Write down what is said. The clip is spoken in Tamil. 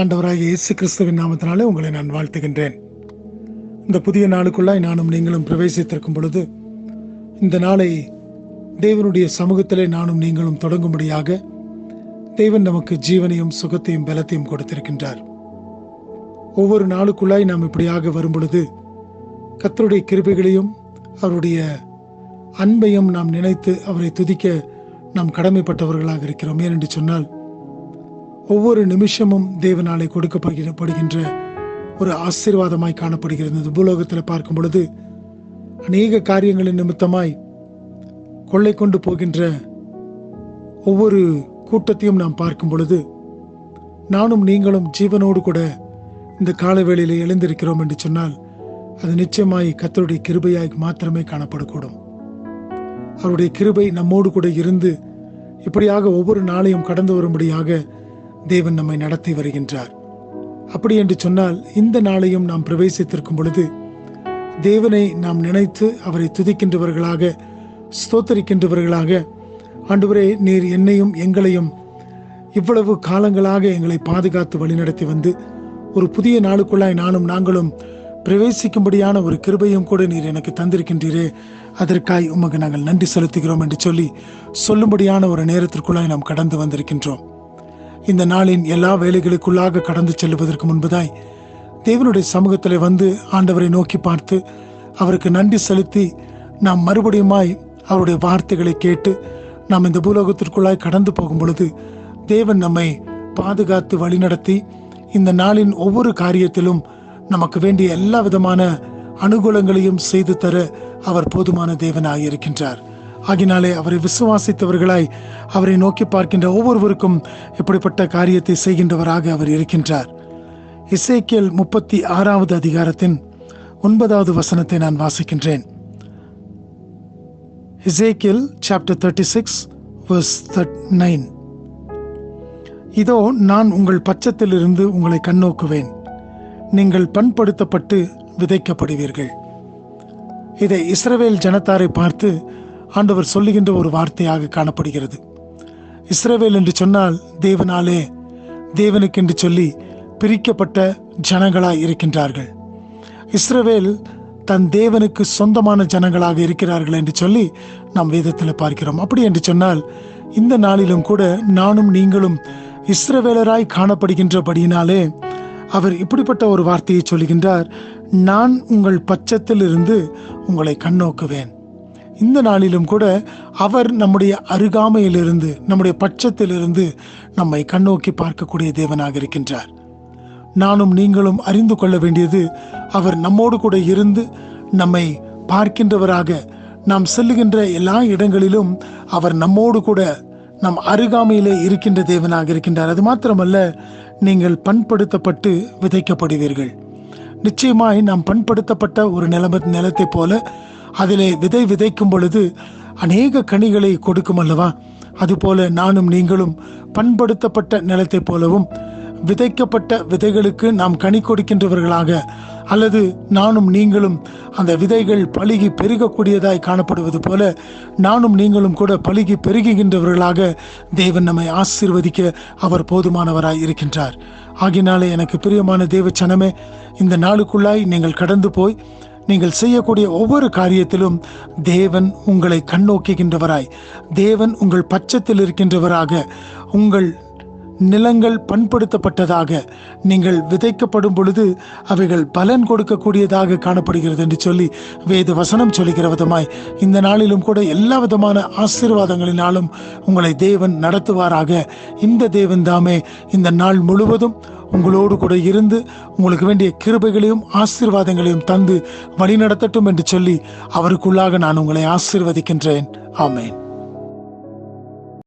ஆண்டவராகிய இயேசு கிறிஸ்துவின் நாமத்தினாலே உங்களை நான் வாழ்த்துகின்றேன். இந்த புதிய நாளுக்குள்ளாய் நானும் நீங்களும் பிரவேசித்திருக்கும் பொழுது, இந்த நாளை தேவனுடைய சமூகத்திலே நானும் நீங்களும் தொடங்கும்படியாக தேவன் நமக்கு ஜீவனையும் சுகத்தையும் பலத்தையும் கொடுத்திருக்கின்றார். ஒவ்வொரு நாளுக்குள்ளாய் நாம் இப்படியாக வரும் பொழுது கர்த்தருடைய கிருபைகளையும் அவருடைய அன்பையும் நாம் நினைத்து அவரை துதிக்க நாம் கடமைப்பட்டவர்களாக இருக்கிறோம். ஏனென்று சொன்னால், ஒவ்வொரு நிமிஷமும் தேவனாலே கொடுக்கப்படுகின்ற ஒரு ஆசீர்வாதமாய் காணப்படுகிறது. பூலோகத்தில் பார்க்கும் பொழுது அநேக காரியங்களின் நிமித்தமாய் கொள்ளை கொண்டு போகின்ற ஒவ்வொரு கூட்டத்தையும் நாம் பார்க்கும் பொழுது, நானும் நீங்களும் ஜீவனோடு கூட இந்த கால வேளையிலே எழுந்திருக்கிறோம் என்று சொன்னால், அது நிச்சயமாய் கர்த்தருடைய கிருபையாய் மாத்திரமே காணப்படக்கூடும். அவருடைய கிருபை நம்மோடு கூட இருந்து இப்படியாக ஒவ்வொரு நாளையும் கடந்து வரும்படியாக தேவன் நம்மை நடத்தி வருகின்றார். அப்படி என்று சொன்னால், இந்த நாளையும் நாம் பிரவேசித்திருக்கும் பொழுது தேவனை நாம் நினைத்து அவரை துதிக்கின்றவர்களாக, ஸ்தோத்தரிக்கின்றவர்களாக, ஆண்டவரே, நீர் என்னையும் எங்களையும் இவ்வளவு காலங்களாக எங்களை பாதுகாத்து வழிநடத்தி வந்து ஒரு புதிய நாளுக்குள்ளாய் நாங்களும் பிரவேசிக்கும்படியான ஒரு கிருபையும் கூட நீர் எனக்கு தந்திருக்கின்றீரே, அதற்காய் உமக்கு நாங்கள் நன்றி செலுத்துகிறோம் என்று சொல்லும்படியான ஒரு நேரத்திற்குள்ளாய் நாம் கடந்து வந்திருக்கின்றோம். இந்த நாளின் எல்லா வேலைகளுக்குள்ளாக கடந்து செல்வதற்கு முன்பதாய் தேவனுடைய சமூகத்தில் வந்து ஆண்டவரை நோக்கி பார்த்து அவருக்கு நன்றி செலுத்தி நாம் மறுபடியுமாய் அவருடைய வார்த்தைகளை கேட்டு நாம் இந்த பூலோகத்திற்குள்ளாய் கடந்து போகும் பொழுது தேவன் நம்மை பாதுகாத்து வழிநடத்தி இந்த நாளின் ஒவ்வொரு காரியத்திலும் நமக்கு வேண்டிய எல்லா விதமான அனுகூலங்களையும் செய்து தர அவர் போதுமான தேவனாய் இருக்கின்றார். ஆகினாலே அவரை விசுவாசித்தவர்களாய் அவரை நோக்கி பார்க்கின்ற ஒவ்வொருவருக்கும் இப்படிப்பட்ட காரியத்தை செய்கின்றவராக அவர் இருக்கின்றார். எசேக்கியேல் 36வது அதிகாரத்தின் 9வது வசனத்தை நான் வாசிக்கின்றேன். எசேக்கியேல் சாப்டர் 36 verse 9. இதோ, நான் உங்கள் பட்சத்திலிருந்து உங்களை கண்ணோக்குவேன், நீங்கள் பண்படுத்தப்பட்டு விதைக்கப்படுவீர்கள். இதை இஸ்ரவேல் ஜனத்தாரை பார்த்து ஆண்டவர் சொல்லுகின்ற ஒரு வார்த்தையாக காணப்படுகிறது. இஸ்ரவேல் என்று சொன்னால் தேவனாலே தேவனுக்கென்று சொல்லி பிரிக்கப்பட்ட ஜனங்களாய் இருக்கின்றார்கள். இஸ்ரவேல் தன் தேவனுக்கு சொந்தமான ஜனங்களாக இருக்கிறார்கள் என்று சொல்லி நாம் வேதத்தில் பார்க்கிறோம். அப்படி என்று சொன்னால், இந்த நாளிலும் கூட நானும் நீங்களும் இஸ்ரவேலராய் காணப்படுகின்றபடியினாலே அவர் இப்படிப்பட்ட ஒரு வார்த்தையை சொல்லுகின்றார், நான் உங்கள் பட்சத்தில் இருந்து உங்களை கண்ணோக்குவேன். இந்த நாளிலும் கூட அவர் நம்முடைய அருகாமையிலிருந்து, நம்முடைய பட்சத்திலிருந்து நம்மை கண்ணோக்கி பார்க்கக்கூடிய தேவனாக இருக்கின்றார். நானும் நீங்களும் அறிந்து கொள்ள வேண்டியது, அவர் நம்மோடு கூட இருந்து நம்மை பார்க்கின்றவராக, நாம் செல்லுகின்ற எல்லா இடங்களிலும் அவர் நம்மோடு கூட நம் அருகாமையிலே இருக்கின்ற தேவனாக இருக்கின்றார். அது மாத்திரமல்ல, நீங்கள் பண்படுத்தப்பட்டு விதைக்கப்படுவீர்கள். நிச்சயமாய் நாம் பண்படுத்தப்பட்ட ஒரு நிலத்தை போல அதிலே விதைக்கும் பொழுது அநேக கனிகளை கொடுக்கும் அல்லவா? அதுபோல நானும் நீங்களும் பண்படுத்தப்பட்ட நிலத்தை போலவும் விதைக்கப்பட்ட விதைகளுக்கு நாம் கனி கொடுக்கின்றவர்களாக, அல்லது நானும் நீங்களும் அந்த விதைகள் பலுகி பெருகக்கூடியதாய் காணப்படுவது போல நானும் நீங்களும் கூட பலுகி பெருகுகின்றவர்களாக தேவன் நம்மை ஆசீர்வதிக்க அவர் போதுமானவராய் இருக்கின்றார். ஆகினாலே எனக்கு பிரியமான தேவ ஜனமே, இந்த நாளுக்குள்ளாய் நீங்கள் கடந்து போய் நீங்கள் செய்யக்கூடிய ஒவ்வொரு காரியத்திலும் தேவன் உங்களை கண்ணோக்குகின்றவராய், தேவன் உங்கள் பட்சத்தில் இருக்கின்றவராக, உங்கள் நிலங்கள் பண்படுத்தப்பட்டதாக, நீங்கள் விதைக்கப்படும் பொழுது அவைகள் பலன் கொடுக்கக்கூடியதாக காணப்படுகிறது என்று சொல்லி வேத வசனம் சொல்லுகிற விதமாய் இந்த நாளிலும் கூட எல்லா விதமான ஆசீர்வாதங்களினாலும் உங்களை தேவன் நடத்துவாராக. இந்த தேவன் தாமே இந்த நாள் முழுவதும் உங்களோடு கூட இருந்து உங்களுக்கு வேண்டிய கிருபைகளையும் ஆசீர்வாதங்களையும் தந்து வழிநடத்தட்டும் என்று சொல்லி அவருக்குள்ளாக நான் உங்களை ஆசீர்வதிக்கின்றேன். ஆமென்.